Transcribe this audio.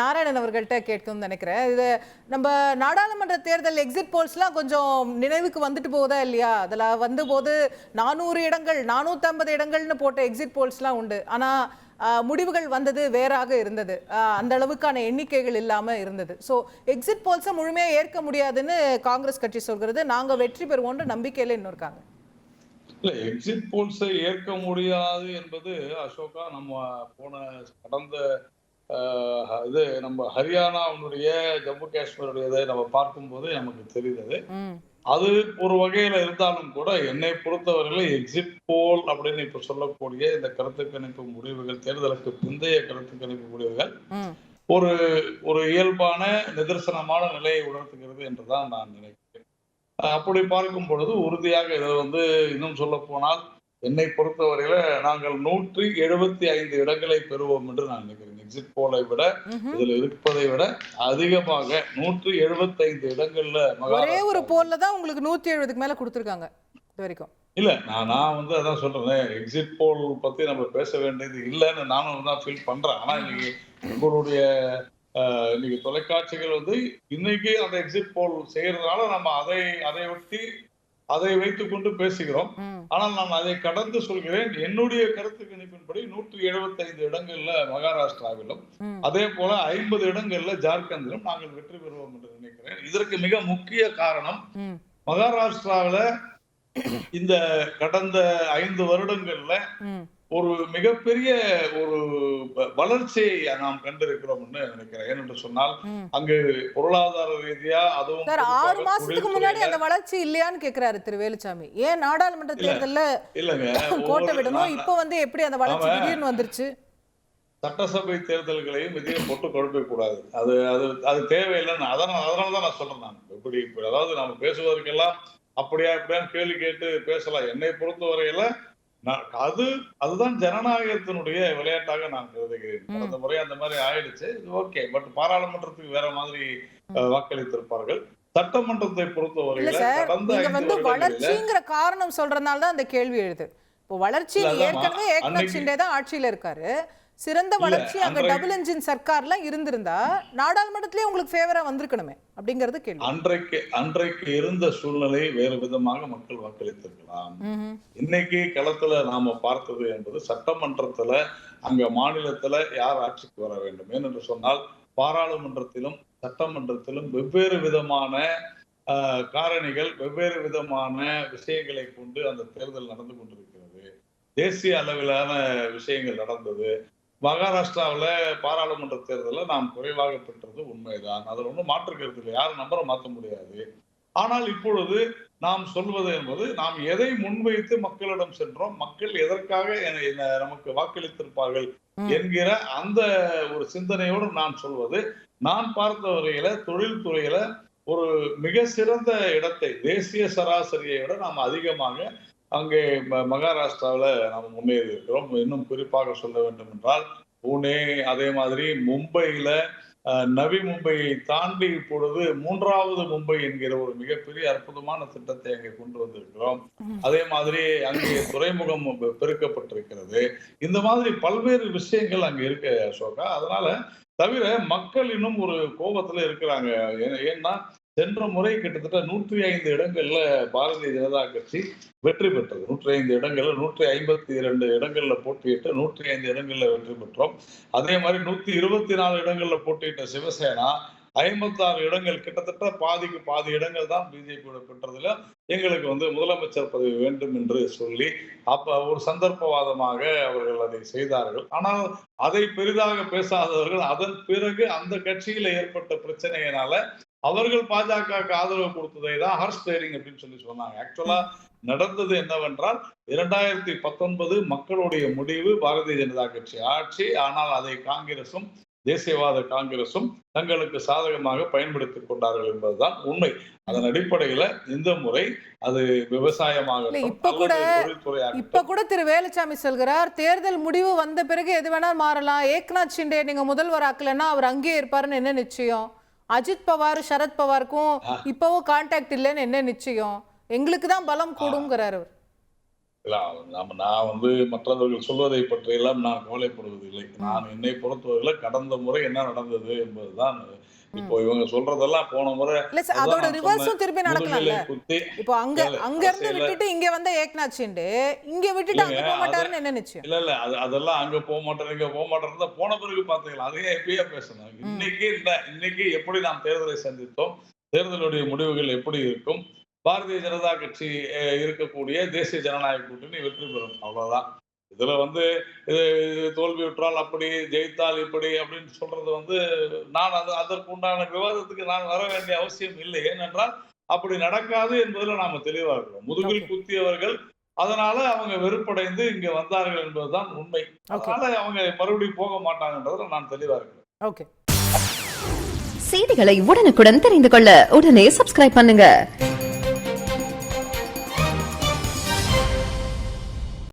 நாராயணன் அவர்கள்ட்ட கேட்கணும்னு நினைக்கிறேன். இது நம்ம நாடாளுமன்ற தேர்தல் எக்ஸிட் போல்ஸ்லாம் கொஞ்சம் நினைவுக்கு வந்துட்டு போகுதா இல்லையா? அதில் வந்து போது 400 இடங்கள் 450 இடங்கள்னு போட்ட எக்ஸிட் போல்ஸ்லாம் உண்டு. ஆனால் முடிவுகள் வந்தது வேறாக இருந்தது. அந்த அளவுக்கான எண்ணிக்கைகள் இல்லாமல் இருந்தது. ஸோ எக்ஸிட் போல்ஸை முழுமையாக ஏற்க முடியாதுன்னு காங்கிரஸ் கட்சி சொல்கிறது. நாங்கள் வெற்றி பெறுவோன்ற நம்பிக்கையில் இன்னும் இருக்காங்க. இல்ல, எக்ஸிட் போல்ஸை ஏற்க முடியாது என்பது அசோகா நம்ம கடந்த இது நம்ம ஹரியானாவுடைய ஜம்மு காஷ்மீருடையதை நம்ம பார்க்கும்போது நமக்கு தெரியுது. அது ஒரு வகையில இருந்தாலும் கூட என்னை பொறுத்தவரையில எக்ஸிட் போல் அப்படின்னு இப்ப சொல்லக்கூடிய இந்த கருத்து கணிப்பு முடிவுகள், தேர்தலுக்கு பிந்தைய கருத்து கணிப்பு முடிவுகள் ஒரு ஒரு இயல்பான நிதர்சனமான நிலையை உணர்த்துகிறது என்றுதான் நான் நினைக்கிறேன். அப்படி பார்க்கும் பொழுது உறுதியாக இதை இன்னும் சொல்ல போனால் என்னை பொறுத்தவரையில நாங்கள் 175 இடங்களை பெறுவோம் என்று நான் நினைக்கிறேன். எக்ஸிட் போலை விட இதுல இருப்பதை விட அதிகமாக 175 இடங்கள்ல ஒரே ஒரு போல்ல தான் உங்களுக்கு 170க்கு மேல கொடுத்திருக்காங்க இது வரைக்கும். இல்ல, நான் அதான் சொல்றேன், எக்ஸிட் போல் பத்தி நம்ம பேச வேண்டியது இல்லைன்னு நானும் தான் ஃபீல் பண்றேன். ஆனா இன்னைக்கு உங்களுடைய இன்னைக்கு தொலைக்காட்சிகள் இன்னைக்கு அந்த எக்ஸிட் போல் செய்யறதுனால நம்ம அதை ஒட்டி அதை வைத்துக் கொண்டு பேசுகிறோம். ஆனால் நான் அதை கடந்து சொல்கிறேன். என்னுடைய கருத்து கணிப்பின்படி 175 இடங்கள்ல மகாராஷ்டிராவிலும் அதே போல 50 இடங்கள்ல ஜார்க்கண்டிலும் நாங்கள் வெற்றி பெறுவோம் என்று நினைக்கிறேன். இதற்கு மிக முக்கிய காரணம், மகாராஷ்டிராவில இந்த கடந்த 5 வருடங்கள்ல ஒரு மிகப்பெரிய ஒரு வளர்ச்சியை நாம் கண்டிருக்கிறோம் நினைக்கிறேன். ஏனென்று சொன்னால் அங்கு பொருளாதார ரீதியா அதுவும் 6 மாசத்துக்கு முன்னாடி அந்த வளர்ச்சி இல்லையான்னு கேக்குறாரு திரு வேலுச்சாமி. ஏன் நாடாளுமன்ற தேர்தல்ல இல்லங்க கோட்டை விடணும், இப்ப எப்படி அந்த வளர்ச்சி திடீர்னு வந்துருச்சு? சட்டசபை தேர்தல்களையும் இதையும் போட்டு குழப்ப கூடாது. அது அது அது தேவையில்லைன்னு அதனாலதான் நான் சொல்றேன். நான் இப்படி அதாவது நம்ம பேசுவதற்கெல்லாம் அப்படியா இப்படியான்னு கேள்வி கேட்டு பேசலாம். என்னை பொறுத்தவரையில அதுதான் ஜனநாயகத்தினுடைய விளையாட்டாக நான் கருதுகிறேன். கடந்த முறை அந்த மாதிரி ஆயிடுச்சு, ஓகே. பட் பாராளுமன்றத்துக்கு வேற மாதிரி வாக்களித்திருப்பார்கள். சட்டமன்றத்தை பொறுத்தவரையில வளர்ச்சிங்கிற காரணம் சொல்றதுனால தான் அந்த கேள்வி எழுது. இப்போ வளர்ச்சி ஏற்கனவே ஏக்நாத் ஷிண்டே தான் ஆட்சியில இருக்காரு. சிறந்த வளர்ச்சி அங்க டபுள் என்ஜின் சர்க்கார்லாம் இருந்திருந்தா நாடாளுமன்றத்திலே உங்களுக்கு ஃபேவரா வந்திருக்கணுமே அப்படிங்கிறது கேள்வி. அன்றைக்கு இருந்த சூழ்நிலை வேறு விதமாக மக்கள் வாக்களித்திருக்கலாம். இன்னைக்கு களத்துல நாம பார்த்தது என்பது சட்டமன்றத்துல அங்க மாநிலத்துல யார் ஆட்சிக்கு வர வேண்டும். ஏனென்று சொன்னால் பாராளுமன்றத்திலும் சட்டமன்றத்திலும் வெவ்வேறு விதமான காரணிகள், வெவ்வேறு விதமான விஷயங்களை கொண்டு அந்த தேர்தல் நடந்து கொண்டிருக்கிறது. தேசிய அளவிலான விஷயங்கள் நடந்தது. மகாராஷ்டிராவில் பாராளுமன்ற தேர்தலில் நாம் குறைவாக பெற்றது உண்மைதான். அதில் ஒன்றும் மாற்று கருத்து இல்லை, யாரும் நம்பரை மாற்ற முடியாது. ஆனால் இப்பொழுது நாம் சொல்வது என்பது நாம் எதை முன்வைத்து மக்களிடம் சென்றோம், மக்கள் எதற்காக நமக்கு வாக்களித்திருப்பார்கள் என்கிற அந்த ஒரு சிந்தனையோடு நான் சொல்வது, நான் பார்த்த வரையில தொழில்துறையில ஒரு மிக சிறந்த இடத்தை, தேசிய சராசரியை விட நாம் அதிகமாக அங்கே மகாராஷ்டிராவில் நாம் முன்னேறி இருக்கிறோம். இன்னும் குறிப்பாக சொல்ல வேண்டும் என்றால் புனே, அதே மாதிரி மும்பையில நவி மும்பையை தாண்டி இப்பொழுது 3வது மும்பை என்கிற ஒரு மிகப்பெரிய அற்புதமான திட்டத்தை அங்கே கொண்டு வந்திருக்கிறோம். அதே மாதிரி அங்கே துறைமுகம் பெருக்கப்பட்டிருக்கிறது. இந்த மாதிரி பல்வேறு விஷயங்கள் அங்க இருக்கு அசோகா. அதனால தவிர மக்கள் இன்னும் ஒரு கோபத்துல இருக்கிறாங்க. ஏன்னா சென்ற முறை கிட்டத்தட்ட 105 இடங்கள்ல பாரதிய ஜனதா கட்சி வெற்றி பெற்றது. 105 இடங்கள்ல 152 இடங்கள்ல போட்டியிட்டு 105 இடங்கள்ல வெற்றி பெற்றோம். அதே மாதிரி 124 இடங்கள்ல போட்டியிட்ட சிவசேனா 56 இடங்கள், கிட்டத்தட்ட பாதிக்கு பாதி இடங்கள் தான் பிஜேபியோட பெற்றதுல எங்களுக்கு முதலமைச்சர் பதவி வேண்டும் என்று சொல்லி அப்ப ஒரு சந்தர்ப்பவாதமாக அவர்கள் அதை செய்தார்கள். ஆனால் அதை பெரிதாக பேசாதவர்கள் அதன் பிறகு அந்த கட்சியில ஏற்பட்ட பிரச்சனையினால அவர்கள் பாஜகவுக்கு ஆதரவு கொடுத்ததை தான் ஹார்ஸ் ட்ரேடிங் அப்படின்னு சொல்லி சொன்னாங்க. ஆக்சுவலா நடந்தது என்னவென்றால் 2019 மக்களுடைய முடிவு பாரதிய ஜனதா கட்சி ஆட்சி. ஆனால் அதை காங்கிரசும் தேசியவாத காங்கிரசும் தங்களுக்கு சாதகமாக பயன்படுத்திக் கொண்டார்கள் என்பதுதான் உண்மை. அதன் அடிப்படையில இந்த முறை அது விவசாயமாக இப்ப கூட திரு வேலுச்சாமி சொல்கிறார், தேர்தல் முடிவு வந்த பிறகு எது வேணாலும் மாறலாம். ஏக்நாத் ஷிண்டே நீங்க முதல்வர் ஆக்கலன்னா அவர் அங்கேயே இருப்பாருன்னு என்ன நிச்சயம்? அஜித் பவார் சரத் பவாருக்கும் இப்பவும் கான்டாக்ட் இல்லைன்னு என்ன நிச்சயம்? எங்களுக்கு தான் பலம் கூடுங்கிறார் அவர். இல்ல நான் மற்றவர்கள் சொல்வதை பற்றியெல்லாம் நான் கவலைப்படுவதில்லை. நான் என்னை பொறுத்தவரையில கடந்த முறை என்ன நடந்தது என்பதுதான். இப்போ இவங்க சொல்றதெல்லாம் போன முறை இல்ல சார், அதான் அதோட நான் ரிவர்ஸும் சொன்னேன். திருப்பி நடக்கலாம்ல. முதுகிலே குத்தி இப்போ அங்க இருந்து விட்டுட்டு இங்க வந்த ஏக்நாத் ஷிண்டே இங்க விட்டுட்டு அங்க போக மாட்டாருன்னு என்ன நிச்சயம்? இல்ல அதெல்லாம் அங்க போக மாட்டேன் இங்க போக மாட்டேன் போன பிறகு பாத்துக்கலாம். அதையே எப்பயே பேசணும். இன்னைக்கு எப்படி நாம் தேர்தலை சந்தித்தோம், தேர்தலுடைய முடிவுகள் எப்படி இருக்கும், பாரதிய ஜனதா கட்சி இருக்கக்கூடிய தேசிய ஜனநாயக கூட்டணி வெற்றி பெறும், அவ்வளவுதான். இதுல இது தோல்வியுற்றால் அப்படி, ஜெயித்தால் இப்படி அப்படின்னு சொல்றது நான் அதற்கு உண்டான விவாதத்துக்கு நான் வர வேண்டிய அவசியம் இல்லை. ஏனென்றால் அப்படி நடக்காது என்பதுல நாம தெளிவா இருக்கிறோம். முதுகில் குத்தியவர்கள் அதனால அவங்க வெறுப்படைந்து இங்க வந்தார்கள் என்பதுதான் உண்மை. அதனால அவங்க மறுபடியும் போக மாட்டாங்கன்றதுல நான் தெளிவா இருக்கிறேன். செய்திகளை உடனுக்குடன் தெரிந்து கொள்ள உடனே சப்ஸ்கிரைப் பண்ணுங்க.